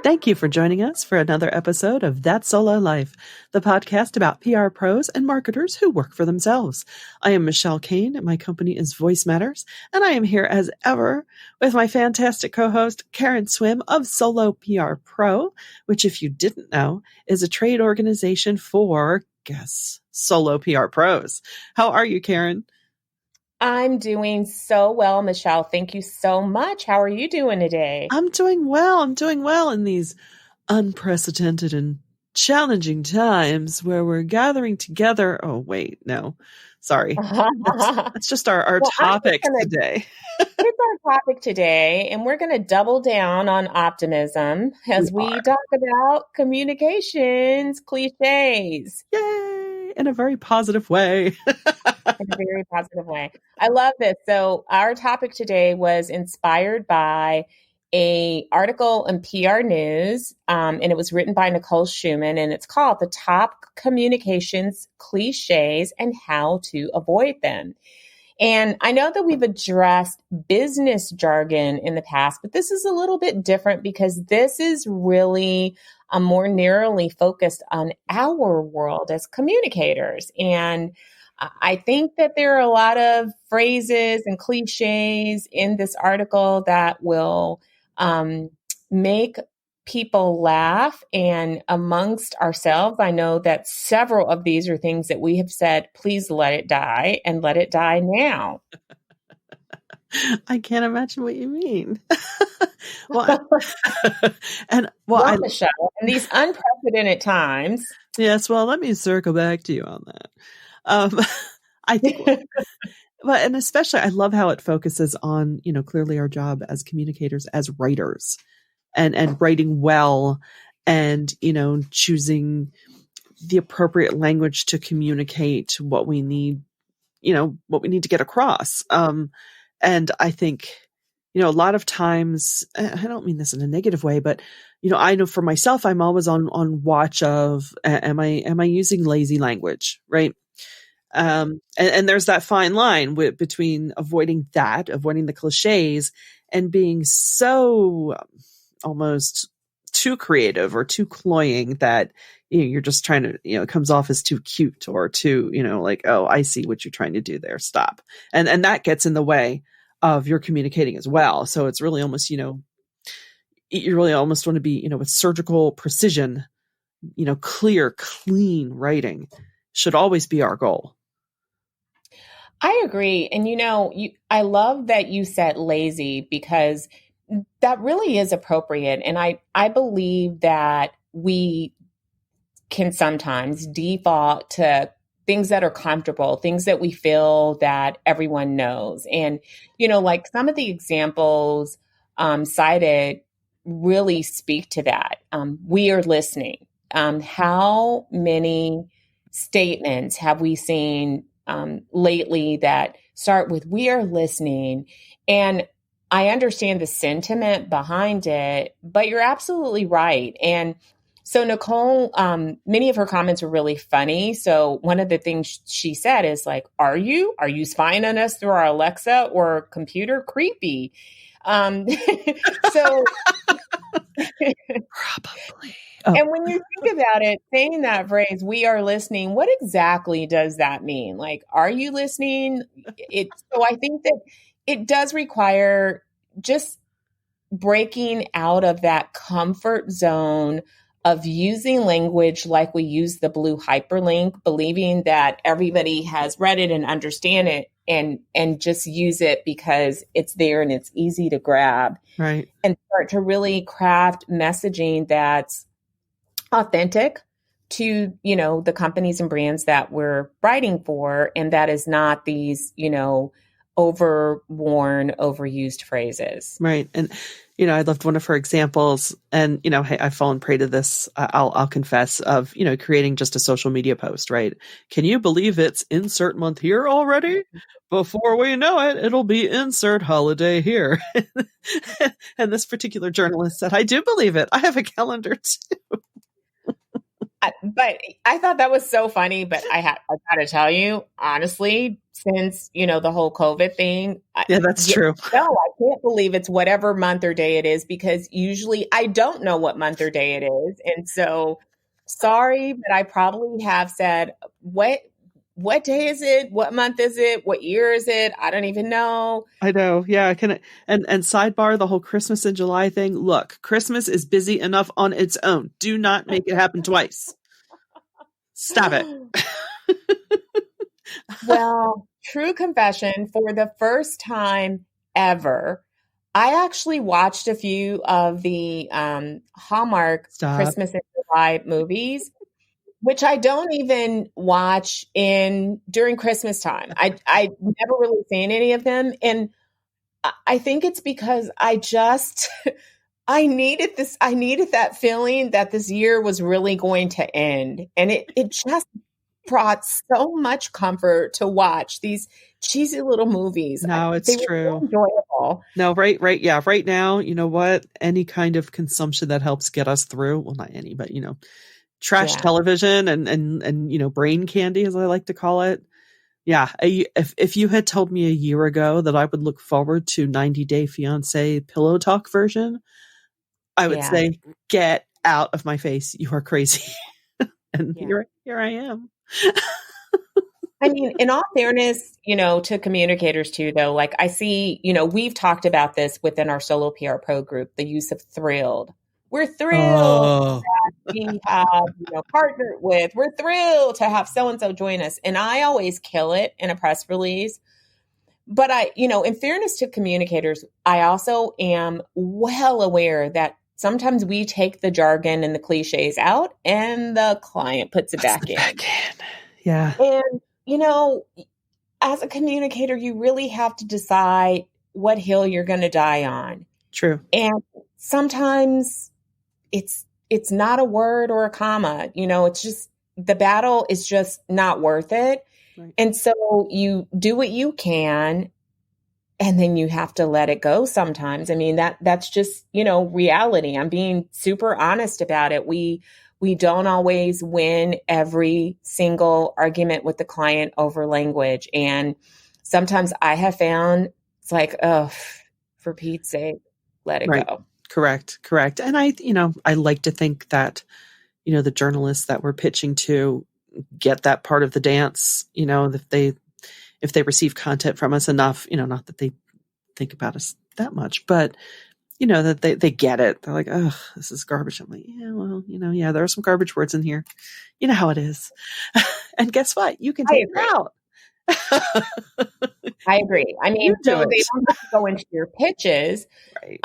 Thank you for joining us for another episode of That Solo Life, the podcast about PR pros and marketers who work for themselves. I am Michelle Kane, and my company is Voice Matters, and I am here as ever with my fantastic co-host, Karen Swim of Solo PR Pro, which, if you didn't know, is a trade organization for, guess, solo PR pros. How are you, Karen? I'm doing so well, Michelle. Thank you so much. How are you doing today? I'm doing well. I'm doing well in these unprecedented and challenging times where we're gathering together. Oh, wait, no. Sorry. That's just our topic today. It's our topic today, and we're going to double down on optimism as we talk about communications cliches. Yay! In a very positive way. In a very positive way. I love this. So our topic today was inspired by an article in PR News, and it was written by Nicole Schuman, and it's called The Top Communications Clichés and How to Avoid Them. And I know that we've addressed business jargon in the past, but this is a little bit different because this is really more narrowly focused on our world as communicators. And I think that there are a lot of phrases and cliches in this article that will make people laugh. And amongst ourselves, I know that several of these are things that we have said, please let it die and let it die now. I can't imagine what you mean. Michelle, in these unprecedented times. Yes, well, let me circle back to you on that. I think, and especially I love how it focuses on, clearly our job as communicators, as writers, and writing well, and, choosing the appropriate language to communicate what we need, what we need to get across. And I think, a lot of times, I don't mean this in a negative way, but, I know for myself, I'm always on watch of, am I using lazy language, right? And there's that fine line between avoiding the cliches, and being so almost too creative or too cloying that you're just trying to, it comes off as too cute or too, like, oh, I see what you're trying to do there. Stop. And that gets in the way of your communicating as well. So it's really almost, you really almost want to be, with surgical precision, clear, clean writing should always be our goal. I agree. And, I love that you said lazy, because that really is appropriate. And I believe that we can sometimes default to things that are comfortable, things that we feel that everyone knows. And, like some of the examples cited really speak to that. We are listening. How many statements have we seen lately that start with "we are listening"? And I understand the sentiment behind it, but you're absolutely right. And so Nicole, many of her comments were really funny. So one of the things she said is like, are you spying on us through our Alexa or computer? Creepy. So probably. Oh. And when you think about it, saying that phrase, "we are listening," what exactly does that mean? Like, are you listening? So I think that it does require just breaking out of that comfort zone of using language like we use the blue hyperlink, believing that everybody has read it and understand it, and just use it because it's there and it's easy to grab. Right. And start to really craft messaging that's authentic to, the companies and brands that we're writing for. And that is not these, overworn, overused phrases. Right. And, I loved one of her examples, and, hey, I've fallen prey to this. I'll confess, of, creating just a social media post, right? Can you believe it's insert month here already? Before we know it, it'll be insert holiday here. And this particular journalist said, I do believe it. I have a calendar too. But I thought that was so funny. But I got to tell you, honestly, since, the whole COVID thing, Yeah, that's true. no, I can't believe it's whatever month or day it is, because usually I don't know what month or day it is. And so sorry, but I probably have said, what day is it? What month is it? What year is it? I don't even know. I know. Yeah. And sidebar, the whole Christmas in July thing. Look, Christmas is busy enough on its own. Do not make it happen twice. Stop it. Well, true confession, for the first time ever, I actually watched a few of the Hallmark Stop. Christmas in July movies, which I don't even watch during Christmas time. I never really seen any of them. And I think it's because I needed that feeling that this year was really going to end. And it just brought so much comfort to watch these cheesy little movies. No, it's they were true. so enjoyable. No, right. Yeah. Right now, you know what? Any kind of consumption that helps get us through, well, not any, but, trash television and brain candy, as I like to call it. Yeah. If you had told me a year ago that I would look forward to 90 Day Fiance Pillow Talk version, I would say, get out of my face. You are crazy. And here I am. I mean, in all fairness, to communicators too, though, like I see, we've talked about this within our Solo PR Pro group, the use of thrilled. We're thrilled that we have, partnered with. We're thrilled to have so-and-so join us. And I always kill it in a press release. But in fairness to communicators, I also am well aware that sometimes we take the jargon and the cliches out and the client puts it back in. Yeah. And, as a communicator, you really have to decide what hill you're going to die on. True. And sometimes it's not a word or a comma, it's just, the battle is just not worth it. Right. And so you do what you can, and then you have to let it go sometimes. I mean, that's just, reality. I'm being super honest about it. We don't always win every single argument with the client over language. And sometimes I have found it's like, oh, for Pete's sake, let it go. Correct. And I like to think that, the journalists that we're pitching to get that part of the dance, if they receive content from us enough, not that they think about us that much, but that they get it. They're like, oh, this is garbage. I'm like, yeah, well, there are some garbage words in here. You know how it is. And guess what? You can take it out. I agree. I mean, so they don't have to go into your pitches. Right.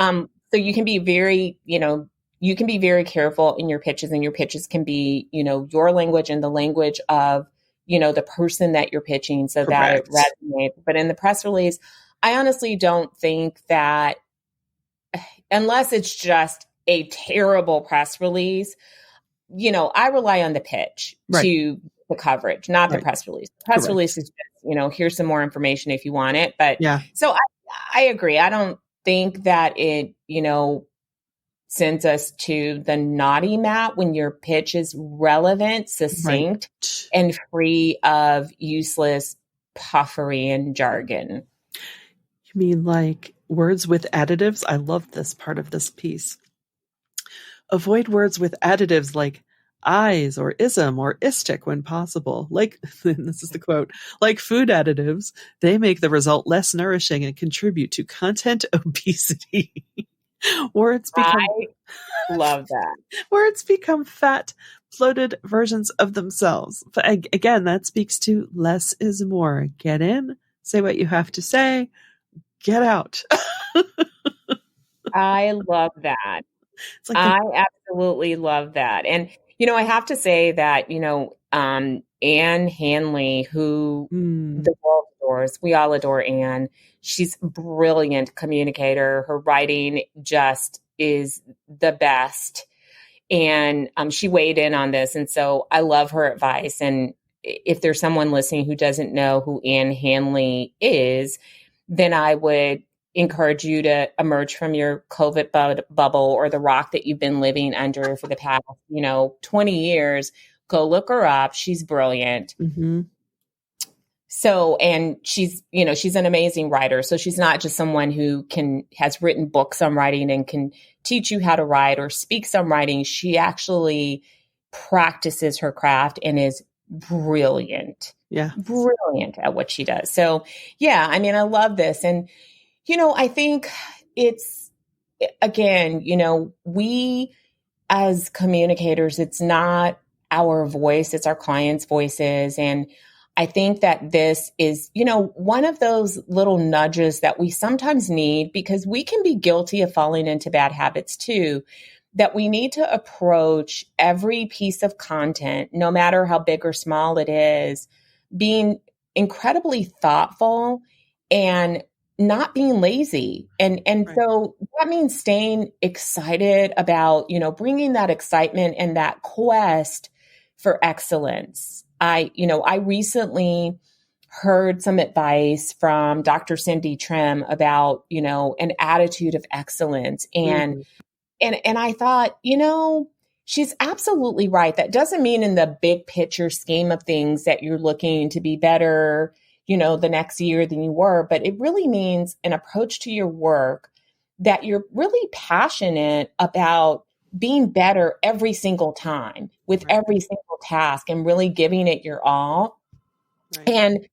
So you can be very, you can be very careful in your pitches, and your pitches can be, your language and the language of, the person that you're pitching, so that it resonates. But in the press release, I honestly don't think that, unless it's just a terrible press release, I rely on the pitch to the coverage, not the press release. The press release is just, here's some more information if you want it. But so I agree. I don't think that it, sends us to the naughty mat when your pitch is relevant, succinct, and free of useless puffery and jargon. You mean like words with additives? I love this part of this piece. Avoid words with additives like eyes or ism or istic when possible. Like, this is the quote, like food additives, they make the result less nourishing and contribute to content obesity. Words become, I love that. Words become fat, bloated versions of themselves. But again, that speaks to less is more. Get in, say what you have to say, get out. I love that. I absolutely love that. And, I have to say that, Anne Hanley, who the world adores, we all adore Anne. She's a brilliant communicator. Her writing just is the best. And she weighed in on this. And so I love her advice. And if there's someone listening who doesn't know who Anne Hanley is, then I would encourage you to emerge from your COVID bubble or the rock that you've been living under for the past, 20 years. Go look her up. She's brilliant. Mm-hmm. So, and she's, she's an amazing writer. So she's not just someone who has written books on writing and can teach you how to write or speak some writing. She actually practices her craft and is brilliant. Yeah. Brilliant at what she does. So yeah, I mean, I love this. And, I think it's, again, we as communicators, it's not our voice, it's our clients' voices. And I think that this is, one of those little nudges that we sometimes need, because we can be guilty of falling into bad habits too, that we need to approach every piece of content, no matter how big or small it is, being incredibly thoughtful and not being lazy. And Right. so that means staying excited about, bringing that excitement and that quest for excellence. I recently heard some advice from Dr. Cindy Trim about, an attitude of excellence. And Mm-hmm. and I thought, she's absolutely right. That doesn't mean in the big picture scheme of things that you're looking to be better, the next year than you were, but it really means an approach to your work that you're really passionate about being better every single time with Right. every single task and really giving it your all. Right. And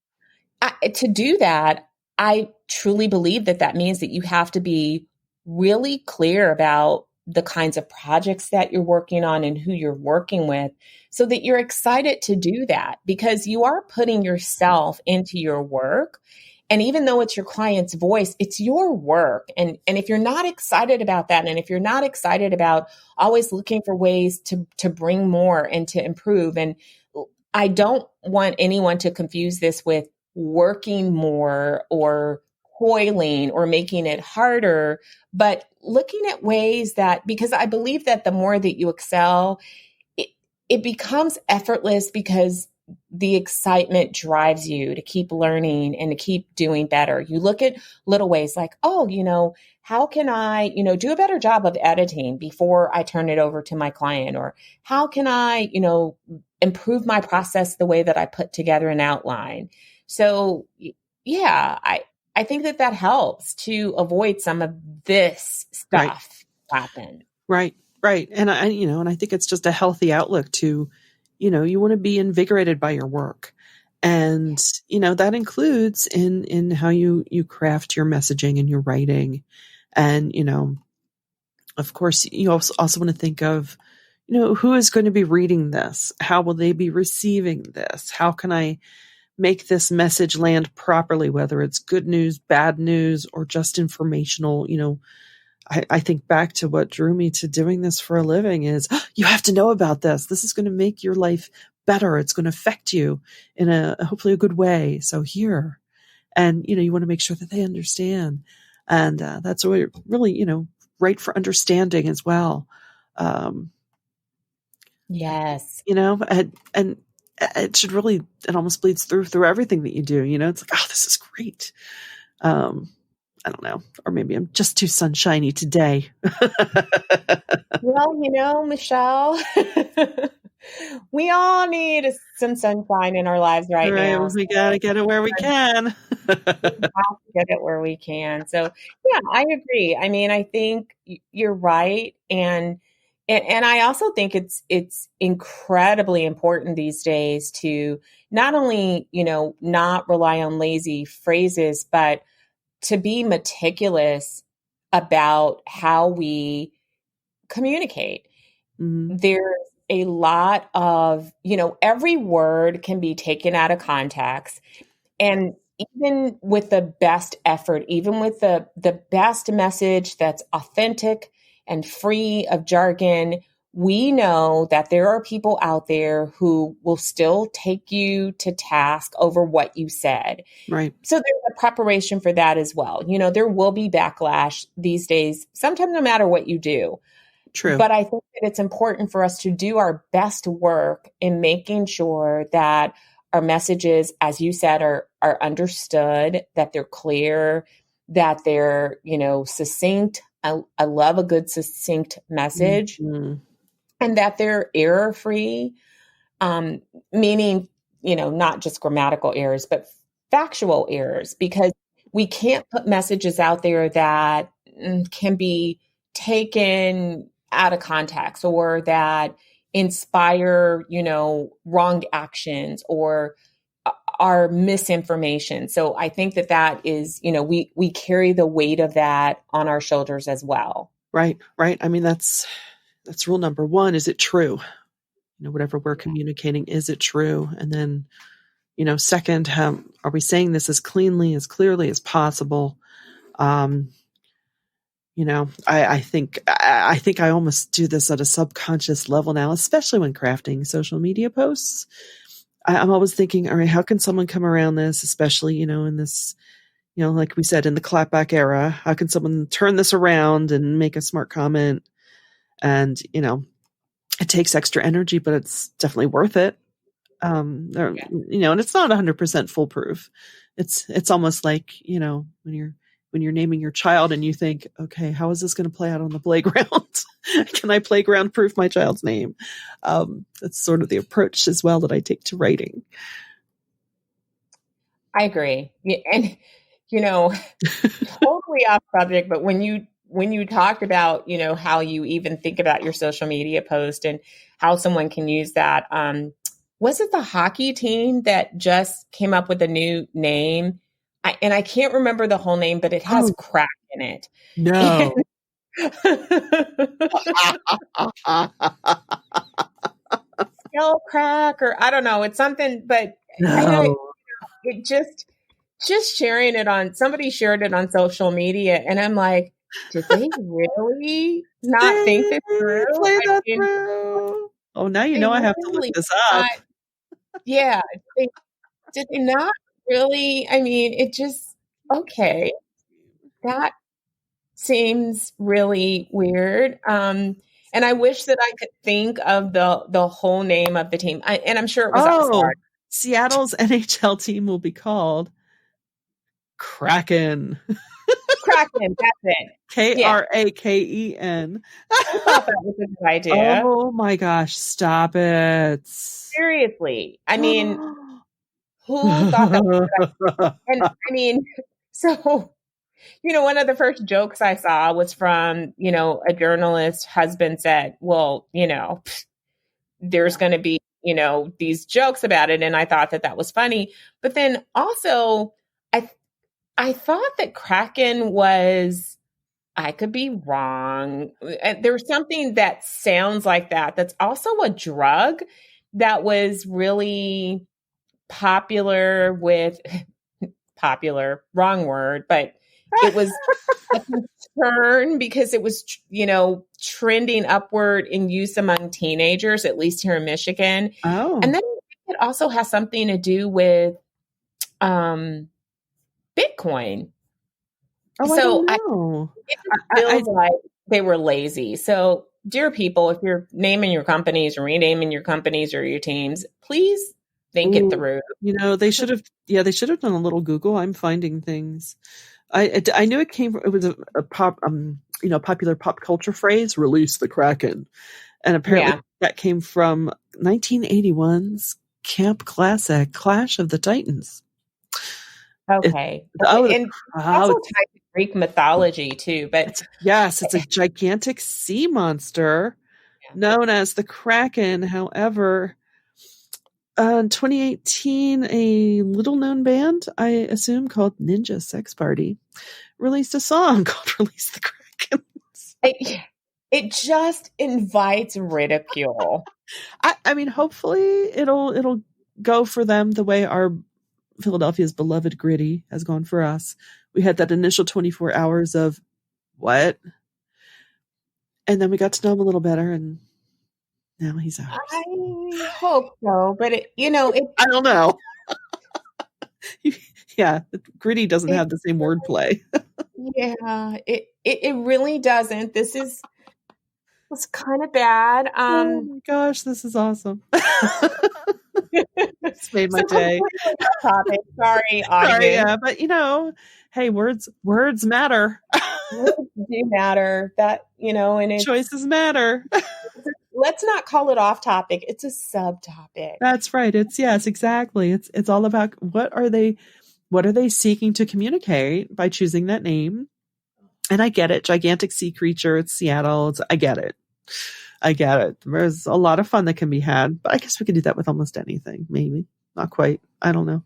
to do that, I truly believe that that means that you have to be really clear about the kinds of projects that you're working on and who you're working with, so that you're excited to do that, because you are putting yourself into your work. And even though it's your client's voice, it's your work. And if you're not excited about that, and if you're not excited about always looking for ways to bring more and to improve, and I don't want anyone to confuse this with working more or toiling or making it harder, but looking at ways that, because I believe that the more that you excel, it, it becomes effortless, because the excitement drives you to keep learning and to keep doing better. You look at little ways like, oh, how can I, do a better job of editing before I turn it over to my client? Or how can I, improve my process the way that I put together an outline? So yeah, I think that helps to avoid some of this Right. stuff happen. Right. Right. And I think it's just a healthy outlook to, you want to be invigorated by your work. And, that includes in how you craft your messaging and your writing. And, of course, you also want to think of, who is going to be reading this? How will they be receiving this? How can I make this message land properly, whether it's good news, bad news, or just informational? I think back to what drew me to doing this for a living is, you have to know about this. This is going to make your life better. It's going to affect you in hopefully a good way. So here, and, you want to make sure that they understand. And that's really, right for understanding as well. Um, Yes. and it should really, it almost bleeds through everything that you do. It's like, oh, this is great. I don't know, or maybe I'm just too sunshiny today. Well, Michelle, we all need some sunshine in our lives All right right, now. well, So we gotta get it where we can. we have to get it where we can. So yeah, I agree. I mean, I think you're right. And I also think it's incredibly important these days to not only, not rely on lazy phrases, but to be meticulous about how we communicate. Mhm. There's a lot of, every word can be taken out of context. And even with the best effort, even with the best message that's authentic and free of jargon, we know that there are people out there who will still take you to task over what you said. Right. So there's a preparation for that as well. There will be backlash these days, sometimes no matter what you do. True. But I think that it's important for us to do our best work in making sure that our messages, as you said, are understood, that they're clear, that they're, succinct. I love a good succinct message, Mhm. and that they're error free. um, meaning, not just grammatical errors, but factual errors, because we can't put messages out there that can be taken out of context or that inspire, wrong actions or are misinformation. So I think that is, we carry the weight of that on our shoulders as well. Right. I mean, that's rule number one. Is it true? Whatever we're communicating, is it true? And then, second, are we saying this as cleanly, as clearly as possible? I think I almost do this at a subconscious level now, especially when crafting social media posts. I'm always thinking, all right, how can someone come around this, especially, in this, like we said, in the clapback era, how can someone turn this around and make a smart comment? And, it takes extra energy, but it's definitely worth it. And it's not 100% foolproof. It's almost like, when you're naming your child and you think, okay, how is this going to play out on the playground? Can I playground proof my child's name? That's sort of the approach as well that I take to writing. I agree. And, totally off subject, but when you talked about, how you even think about your social media post and how someone can use that, was it the hockey team that just came up with a new name? I can't remember the whole name, but it has crack in it. No. Skull crack, or I don't know. It's something, but no. It just sharing it on, somebody shared it on social media, and I'm like, did they really not think this through? Play that through. Oh, now I have to look this up. Yeah. Did they not really? I mean, it just, okay. That seems really weird. And I wish that I could think of the whole name of the team. And I'm sure it was Oxford. Seattle's NHL team will be called Kraken. Kraken, that's it. Kraken. I thought that was a good idea. Oh my gosh, stop it. Seriously. I mean, who thought that was a good idea? And I mean, so, one of the first jokes I saw was from, a journalist husband said, well, there's going to be, these jokes about it. And I thought that was funny. But then also, I thought that Kraken was, I could be wrong. There's something that sounds like that. That's also a drug that was really popular wrong word, but it was a concern because it was, trending upward in use among teenagers, at least here in Michigan. Oh. And then it also has something to do with Bitcoin. Oh, so I don't know. It just feels like they were lazy. So, dear people, if you're naming your companies or renaming your companies or your teams, please think it through. They should have done a little Google. I'm finding things. I knew it was a pop, popular pop culture phrase, release the Kraken. And apparently that came from 1981's camp classic, Clash of the Titans. Okay. And also tied to Greek mythology too, but it's a gigantic sea monster known as the Kraken. However, in 2018, a little-known band, I assume, called Ninja Sex Party, released a song called "Release the Kraken." It just invites ridicule. I mean, hopefully, it'll go for them the way our Philadelphia's beloved Gritty has gone for us. We had that initial 24 hours of what, and then we got to know him a little better, and now he's ours. I hope so, but I don't know. Gritty doesn't have the same wordplay. Yeah, it really doesn't. This was kind of bad. Oh my gosh, this is awesome. It's made my day. Topic. Sorry, audience. But hey, words matter. Words do matter. That and choices matter. let's not call it off topic. It's a subtopic. That's right. Yes, exactly. It's all about what are they seeking to communicate by choosing that name? And I get it. Gigantic sea creature. It's Seattle. I get it. There's a lot of fun that can be had, but I guess we could do that with almost anything. Maybe not quite. I don't know.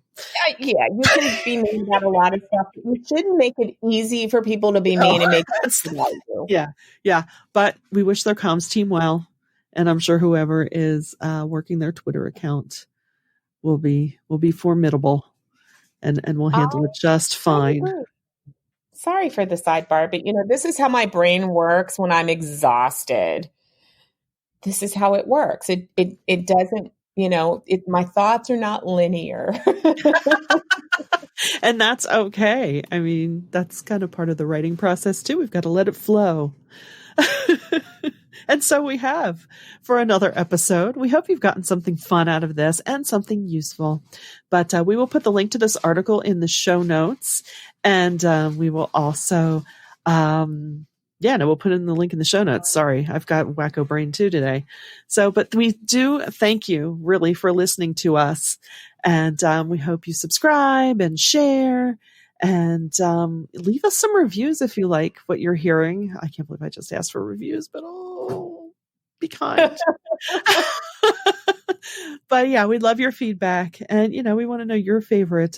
Yeah, you can be mean about a lot of stuff. You shouldn't make it easy for people to be mean and make it about you. Yeah. But we wish their comms team well, and I'm sure whoever is working their Twitter account will be formidable, and will handle it just fine. Sorry for the sidebar, but this is how my brain works when I'm exhausted. This is how it works. It doesn't, my thoughts are not linear. And that's okay. I mean, that's kind of part of the writing process too. We've got to let it flow. And so we have for another episode. We hope you've gotten something fun out of this and something useful. But we will put the link to this article in the show notes. And we will also, we'll put in the link in the show notes. Sorry, I've got wacko brain too today. So, but we do thank you really for listening to us. And we hope you subscribe and share. And leave us some reviews if you like what you're hearing. I can't believe I just asked for reviews, but be kind. But yeah, we love your feedback. And, we want to know your favorite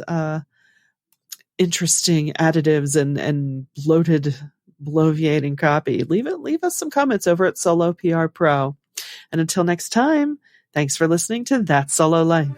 interesting additives and bloated, bloviating copy. Leave us some comments over at Solo PR Pro. And until next time, thanks for listening to That Solo Life.